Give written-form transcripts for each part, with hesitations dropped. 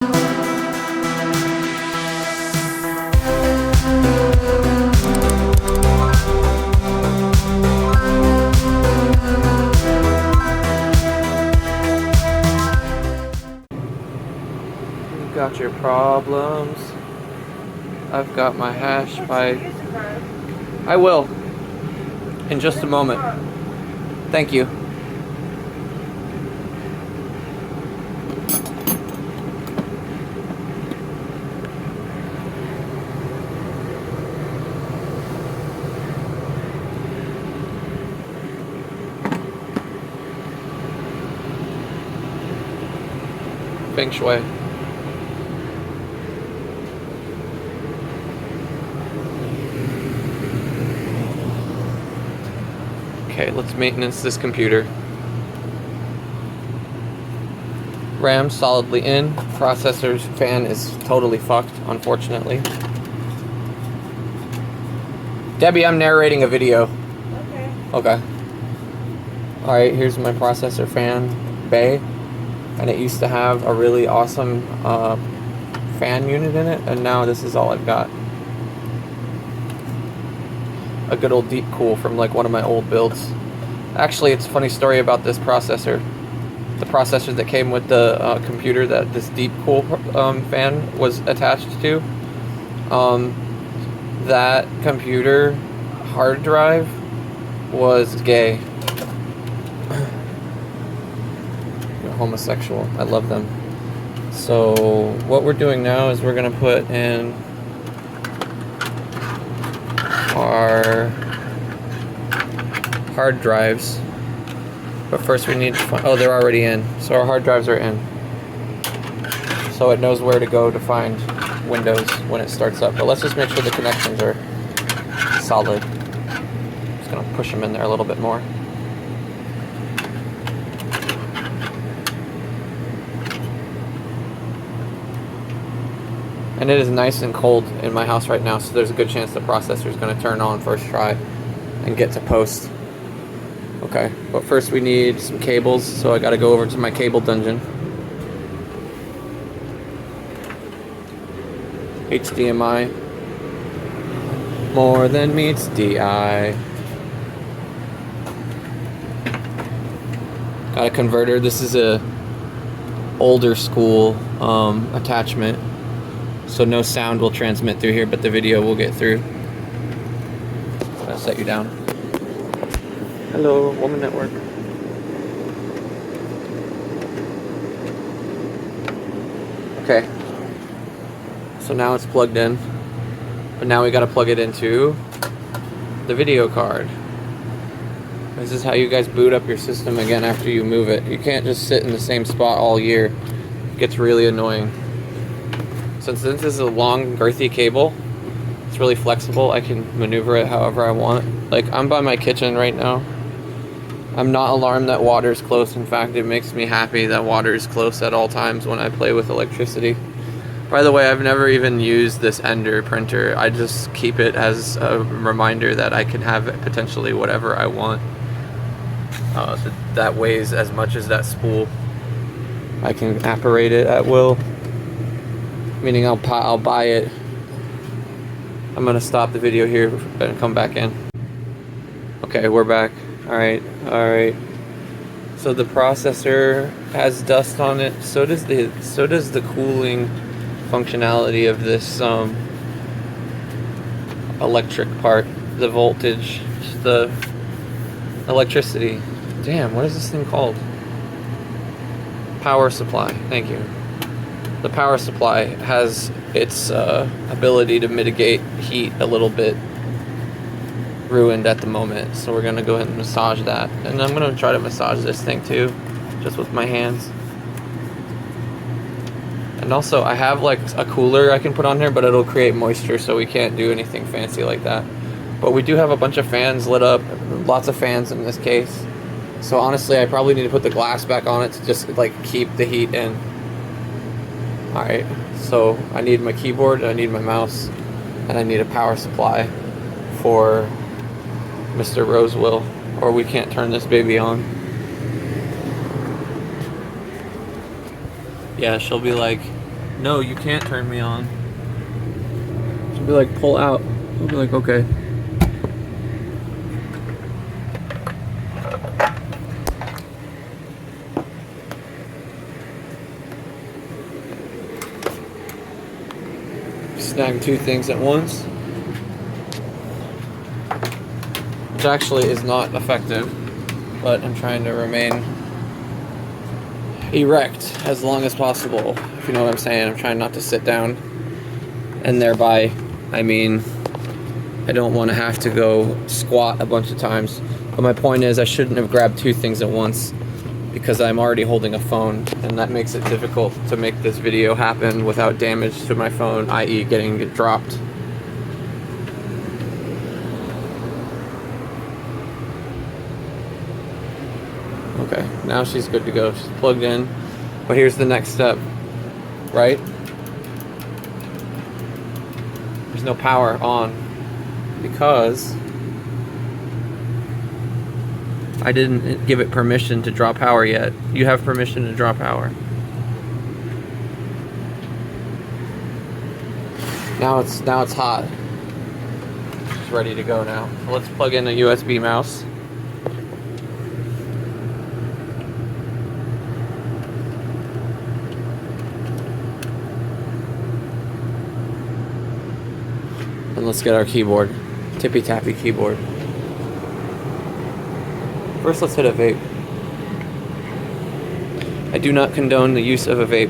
You got your problems. I've got my hash pipe. I will. In just a moment. Thank you. Feng Shui. Okay, let's maintenance this computer. RAM solidly in. Processor's fan is totally fucked, unfortunately. Debbie, I'm narrating a video. Okay. Okay. Alright, here's my processor fan bay. And it used to have a really awesome fan unit in it, and now this is all I've got. A good old deep cool from like one of my old builds. Actually, it's a funny story about this processor. The processor that came with the computer that this deep cool fan was attached to. That computer hard drive was gay. Homosexual. I love them. So what we're doing now is we're gonna put in our hard drives, but first we need to find, oh, they're already in, so our hard drives are in, so it knows where to go to find Windows when it starts up. But let's just make sure the connections are solid. Just gonna push them in there a little bit more. And it is nice and cold in my house right now, so there's a good chance the processor is going to turn on first try and get to post. Okay, but first we need some cables, so I got to go over to my cable dungeon. HDMI. More than meets DI. Got a converter. This is a older school attachment. So no sound will transmit through here, but the video will get through. I'll set you down. Hello, Woman Network. Okay. So now it's plugged in. But now we gotta plug it into the video card. This is how you guys boot up your system again after you move it. You can't just sit in the same spot all year. It gets really annoying. Since this is a long, girthy cable, it's really flexible. I can maneuver it however I want. Like, I'm by my kitchen right now. I'm not alarmed that water is close. In fact, it makes me happy that water is close at all times when I play with electricity. By the way, I've never even used this Ender printer. I just keep it as a reminder that I can have potentially whatever I want. That weighs as much as that spool. I can apparate it at will. Meaning I'll buy it. I'm gonna stop the video here and come back in. Okay, we're back. Alright. So the processor has dust on it. So does the cooling functionality of this electric part. The voltage, the electricity. Damn, what is this thing called? Power supply. Thank you. The power supply has its ability to mitigate heat a little bit ruined at the moment, so we're gonna go ahead and massage that. And I'm gonna try to massage this thing too, just with my hands. And also I have like a cooler I can put on here, but it'll create moisture, so we can't do anything fancy like that. But we do have a bunch of fans lit up, lots of fans in this case. So honestly, I probably need to put the glass back on it to just like keep the heat in. Alright, so I need my keyboard, I need my mouse, and I need a power supply for Mr. Rosewill, or we can't turn this baby on. Yeah, she'll be like, No, you can't turn me on. She'll be like, pull out. I'll be like, okay. Snag two things at once, which actually is not effective, but I'm trying to remain erect as long as possible, if you know what I'm saying. I'm trying not to sit down, and thereby I mean I don't want to have to go squat a bunch of times. But my point is, I shouldn't have grabbed two things at once because I'm already holding a phone, and that makes it difficult to make this video happen without damage to my phone, i.e. getting it dropped. Okay, now she's good to go. She's plugged in. But here's the next step, right? There's no power on because I didn't give it permission to draw power yet. You have permission to draw power. Now it's hot. It's ready to go now. So let's plug in a USB mouse. And let's get our keyboard. Tippy tappy keyboard. First, let's hit a vape. I do not condone the use of a vape.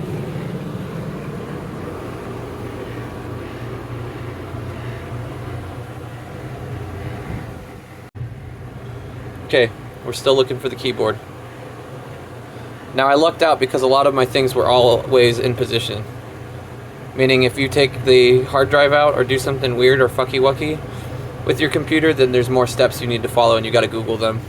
Okay, we're still looking for the keyboard. Now I lucked out because a lot of my things were always in position. Meaning if you take the hard drive out or do something weird or fucky wucky with your computer, then there's more steps you need to follow and you gotta Google them.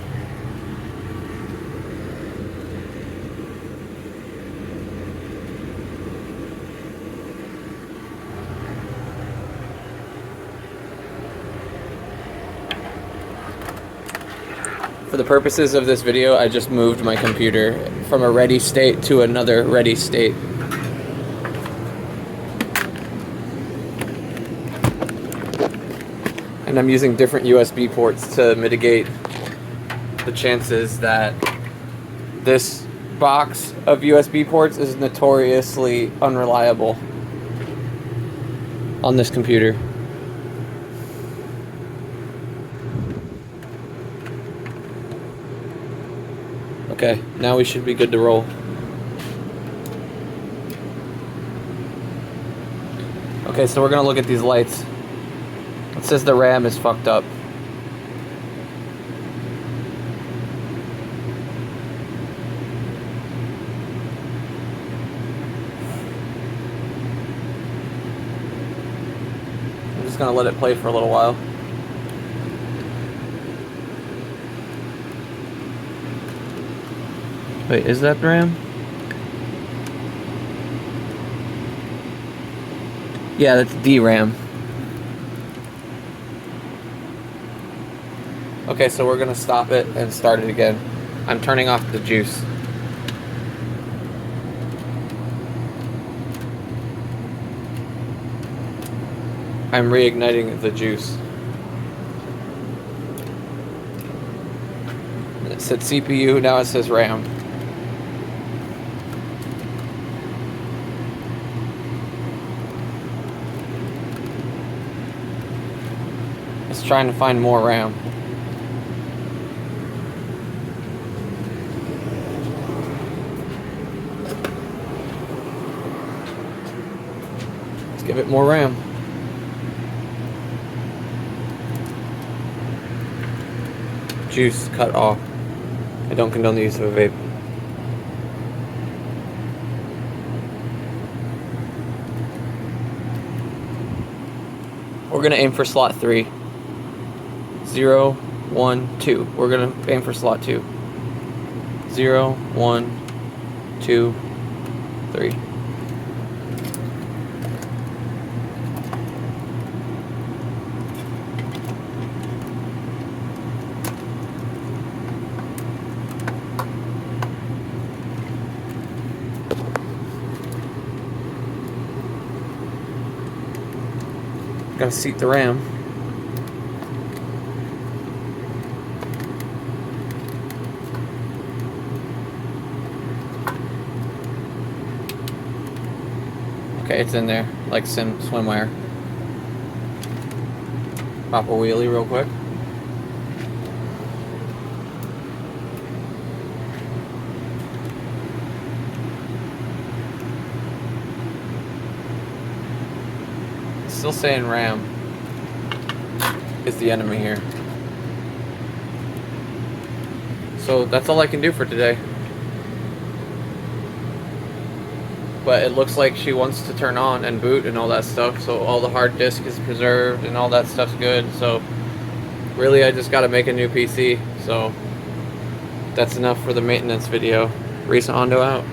For the purposes of this video, I just moved my computer from a ready state to another ready state. And I'm using different USB ports to mitigate the chances that this box of USB ports is notoriously unreliable on this computer. Okay, now we should be good to roll. Okay, so we're gonna look at these lights. It says the RAM is fucked up. I'm just gonna let it play for a little while. Wait, is that RAM? Yeah, that's DRAM. Okay, so we're gonna stop it and start it again. I'm turning off the juice. I'm reigniting the juice. It said CPU, now it says RAM. It's trying to find more RAM. Let's give it more RAM. Juice cut off. I don't condone the use of a vape. We're gonna aim for slot 3. 0, 1, 2. We're gonna aim for slot 2. 0, 1, 2, 3. Gotta seat the RAM. Okay, it's in there, like swimwear. Pop a wheelie real quick. Still saying RAM is the enemy here. So that's all I can do for today. But it looks like she wants to turn on and boot and all that stuff, so all the hard disk is preserved and all that stuff's good. So really I just gotta make a new PC. So that's enough for the maintenance video. Risa Hondo out.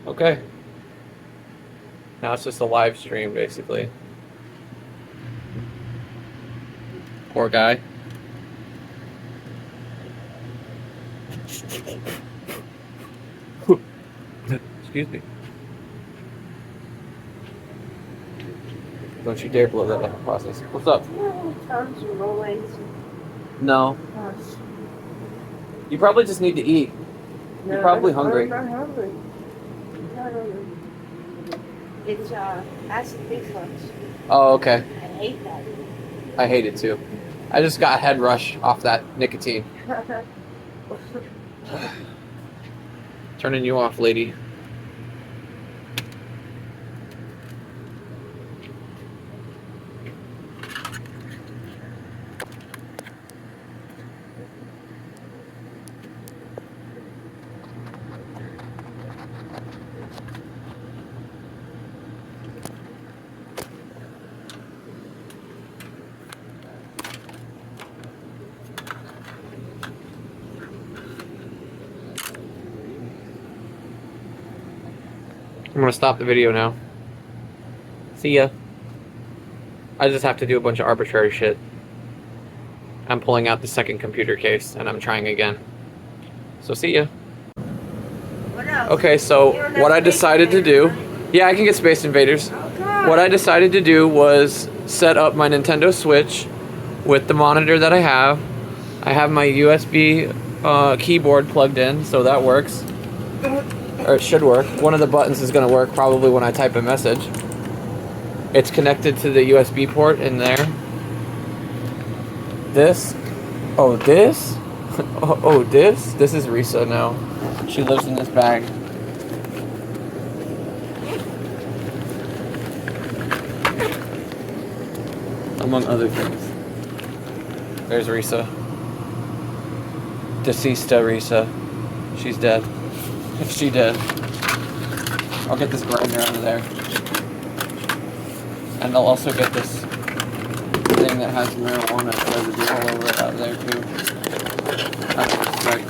Okay. Now it's just a live stream, basically. Poor guy. Excuse me. Don't you dare blow that up in the process. What's up? No. You probably just need to eat. You're probably hungry. I'm not hungry. I'm not hungry. It's acid reflux. Oh, okay. I hate that. I hate it too. I just got a head rush off that nicotine. Turning you off, lady. I'm gonna stop the video now. See ya. I just have to do a bunch of arbitrary shit. I'm pulling out the second computer case and I'm trying again. So see ya. What else? Okay, so what I decided to do... Yeah, I can get Space Invaders. What I decided to do was set up my Nintendo Switch with the monitor that I have. I have my USB keyboard plugged in, so that works. Or it should work. One of the buttons is going to work probably when I type a message. It's connected to the USB port in there. This. Oh, this? Oh, this? This is Risa now. She lives in this bag. Among other things. There's Risa. Deceased Risa. She's dead. She did. I'll get this grinder out of there. And I'll also get this thing that has marijuana residue all over it out of there too. That's right.